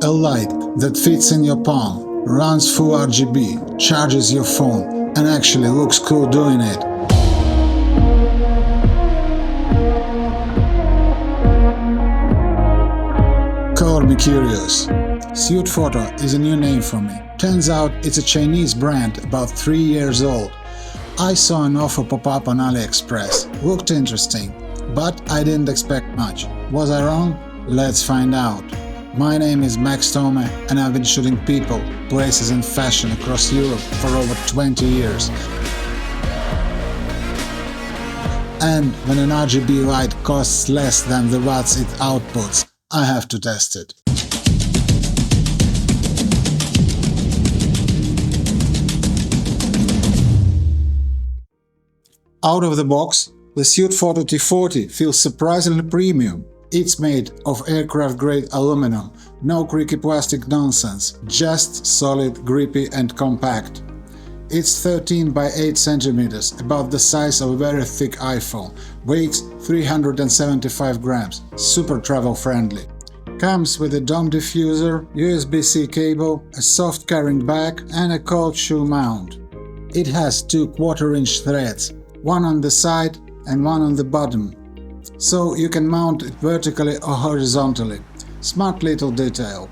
A light that fits in your palm, runs full RGB, charges your phone, and actually looks cool doing it. Call me curious. Sutefoto is a new name for me. Turns out it's a Chinese brand about 3 years old. I saw an offer pop up on AliExpress. Looked interesting, but I didn't expect much. Was I wrong? Let's find out. My name is Toome, and I've been shooting people, places and fashion across Europe for over 20 years. And when an RGB light costs less than the watts it outputs, I have to test it. Out of the box, the Sutefoto T40 feels surprisingly premium. It's made of aircraft-grade aluminum, no creaky plastic nonsense, just solid, grippy and compact. It's 13 by 8 centimeters, about the size of a very thick iPhone, weighs 375 grams, super travel-friendly. Comes with a Toome diffuser, USB-C cable, a soft carrying bag and a cold shoe mount. It has 2 1/4-inch threads, one on the side and one on the bottom, so you can mount it vertically or horizontally. Smart little detail.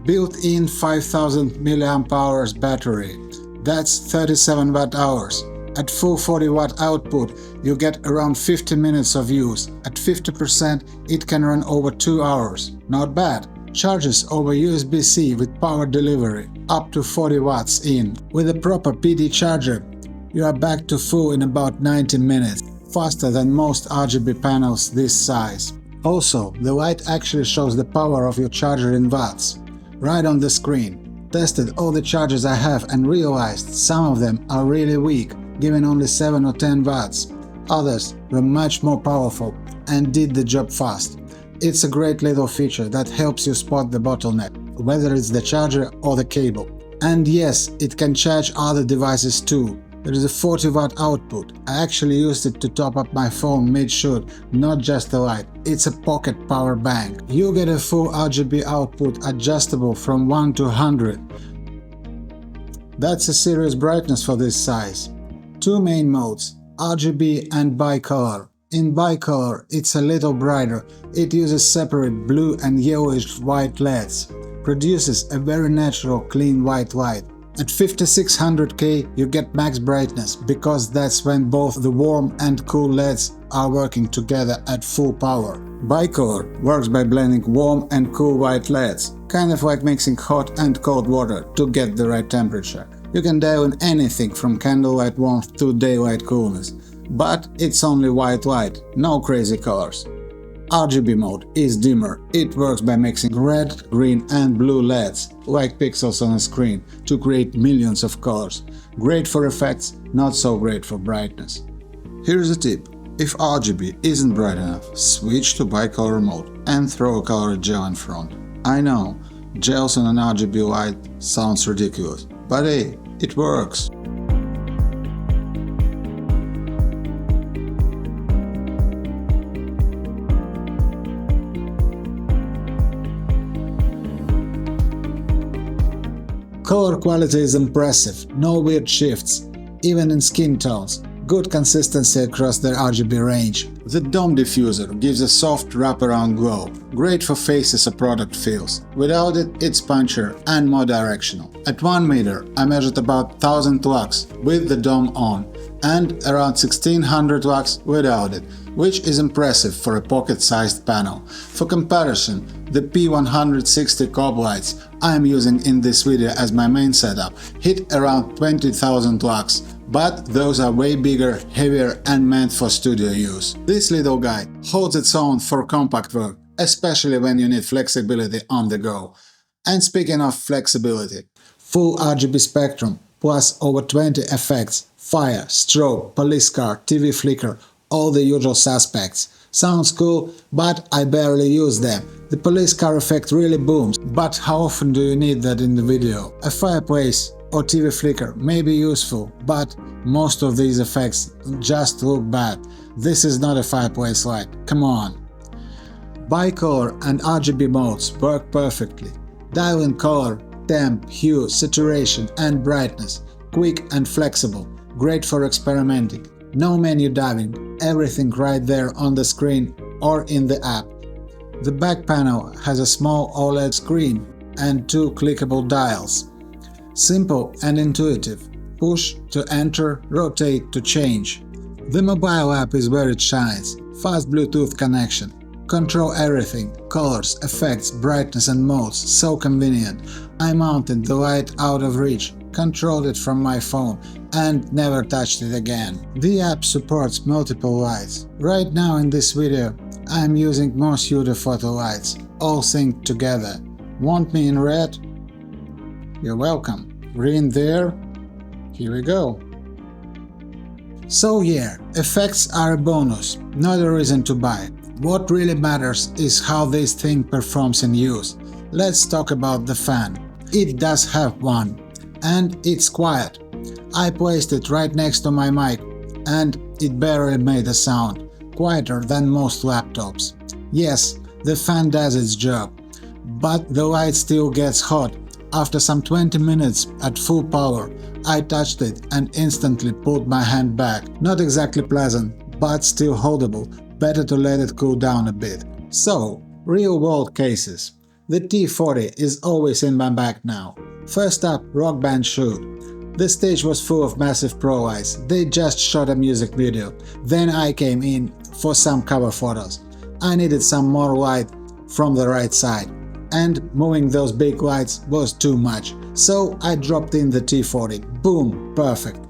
Built-in 5000 mAh battery, that's 37 Wh. At full 40 watt output you get around 50 minutes of use. At 50% it can run over 2 hours. Not bad. Charges over USB-C with power delivery, up to 40 watts in. With a proper PD charger you are back to full in about 90 minutes, faster than most RGB panels this size. Also, the light actually shows the power of your charger in watts, right on the screen. Tested all the chargers I have and realized some of them are really weak, giving only 7 or 10 watts. Others were much more powerful and did the job fast. It's a great little feature that helps you spot the bottleneck, whether it's the charger or the cable. And yes, it can charge other devices too. There is a 40 watt output. I actually used it to top up my phone mid-shoot, not just the light. It's a pocket power bank. You get a full RGB output adjustable from 1 to 100. That's a serious brightness for this size. 2 main modes, RGB and bicolor. In bicolor it's a little brighter. It uses separate blue and yellowish white LEDs. Produces a very natural clean white light. At 5600K you get max brightness, because that's when both the warm and cool LEDs are working together at full power. Bicolor works by blending warm and cool white LEDs, kind of like mixing hot and cold water to get the right temperature. You can dial in anything from candlelight warmth to daylight coolness, but it's only white light, no crazy colors. RGB mode is dimmer. It works by mixing red, green and blue LEDs, like pixels on a screen, to create millions of colors. Great for effects, not so great for brightness. Here's a tip. If RGB isn't bright enough, switch to bicolor mode and throw a colored gel in front. I know, gels on an RGB light sounds ridiculous, but hey, it works. Color quality is impressive, no weird shifts, even in skin tones. Good consistency across the RGB range. The Toome diffuser gives a soft wraparound glow, great for faces or product feels. Without it, it's punchier and more directional. At 1 meter, I measured about 1000 lux with the Toome on, and around 1600 lux without it, which is impressive for a pocket-sized panel. For comparison, the P160 COB lights I am using in this video as my main setup hit around 20,000 lux, but those are way bigger, heavier and meant for studio use. This little guy holds its own for compact work, especially when you need flexibility on the go. And speaking of flexibility, full RGB spectrum plus over 20 effects, fire, strobe, police car, TV flicker, all the usual suspects. Sounds cool, but I barely use them. The police car effect really booms, but how often do you need that in the video? A fireplace or TV flicker may be useful, but most of these effects just look bad. This is not a fireplace light, come on. Bicolor and RGB modes work perfectly. Dial in color, temp, hue, saturation and brightness. Quick and flexible, great for experimenting. No menu diving, everything right there on the screen or in the app. The back panel has a small OLED screen and 2 clickable dials. Simple and intuitive. Push to enter, rotate to change. The mobile app is where it shines. Fast Bluetooth connection. Control everything, colors, effects, brightness and modes, so convenient. I mounted the light out of reach, controlled it from my phone and never touched it again. The app supports multiple lights. Right now in this video I am using more Sutefoto lights, all synced together. Want me in red? You're welcome. Green there? Here we go. So yeah, effects are a bonus, not a reason to buy. What really matters is how this thing performs in use. Let's talk about the fan. It does have one, and it's quiet. I placed it right next to my mic, and it barely made a sound, quieter than most laptops. Yes, the fan does its job, but the light still gets hot. After some 20 minutes at full power, I touched it and instantly pulled my hand back. Not exactly pleasant, but still holdable. Better to let it cool down a bit. So, real-world cases. The T40 is always in my bag now. First up, Rock Band shoot. The stage was full of massive pro lights. They just shot a music video. Then I came in for some cover photos. I needed some more light from the right side, and moving those big lights was too much. So I dropped in the T40. Boom, perfect.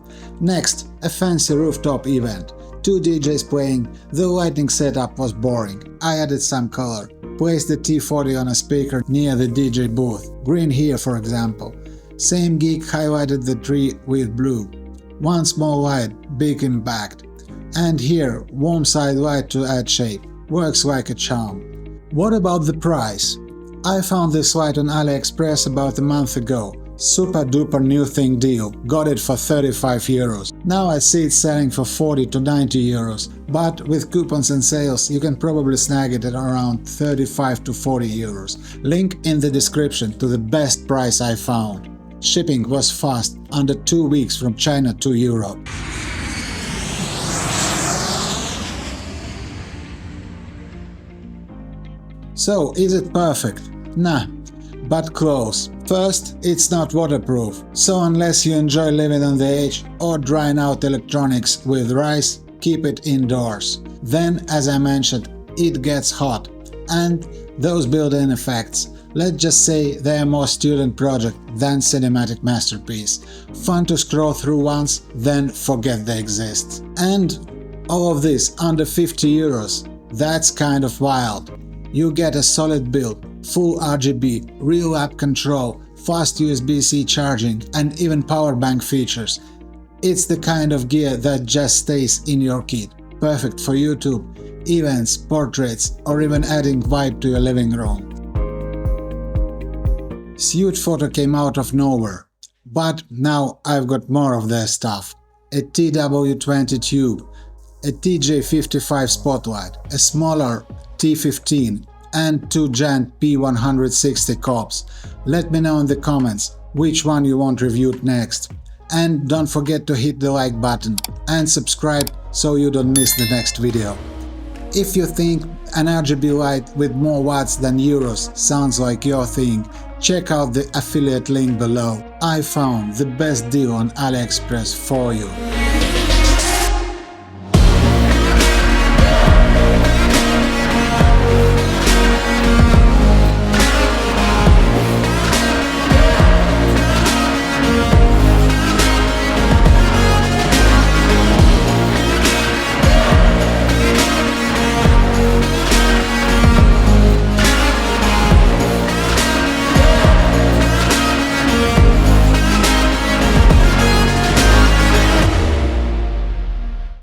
Next, a fancy rooftop event. 2 DJs playing, the lighting setup was boring. I added some color, placed the T40 on a speaker near the DJ booth, green here for example. Same gig highlighted the tree with blue. One small light, big impact. And here, warm side light to add shape, works like a charm. What about the price? I found this light on AliExpress about a month ago. Super duper new thing deal, got it for 35 euros. Now I see it selling for 40 to 90 euros, but with coupons and sales you can probably snag it at around 35 to 40 euros. Link in the description to the best price I found. Shipping was fast, under 2 weeks from China to Europe. So, is it perfect? Nah, but close. First, it's not waterproof, so unless you enjoy living on the edge or drying out electronics with rice, keep it indoors. Then, as I mentioned, it gets hot. And those built-in effects, let's just say they're more student project than cinematic masterpiece. Fun to scroll through once, then forget they exist. And all of this under 50 euros, that's kind of wild. You get a solid build, full RGB, real app control, fast USB-C charging and even power bank features. It's the kind of gear that just stays in your kit, perfect for YouTube, events, portraits or even adding vibe to your living room. Sutefoto came out of nowhere, but now I've got more of their stuff. A TW20 tube, a TJ55 spotlight, a smaller T15 and 2 giant P160 COBs. Let me know in the comments which one you want reviewed next. And don't forget to hit the like button and subscribe so you don't miss the next video. If you think an RGB light with more watts than euros sounds like your thing, check out the affiliate link below. I found the best deal on AliExpress for you.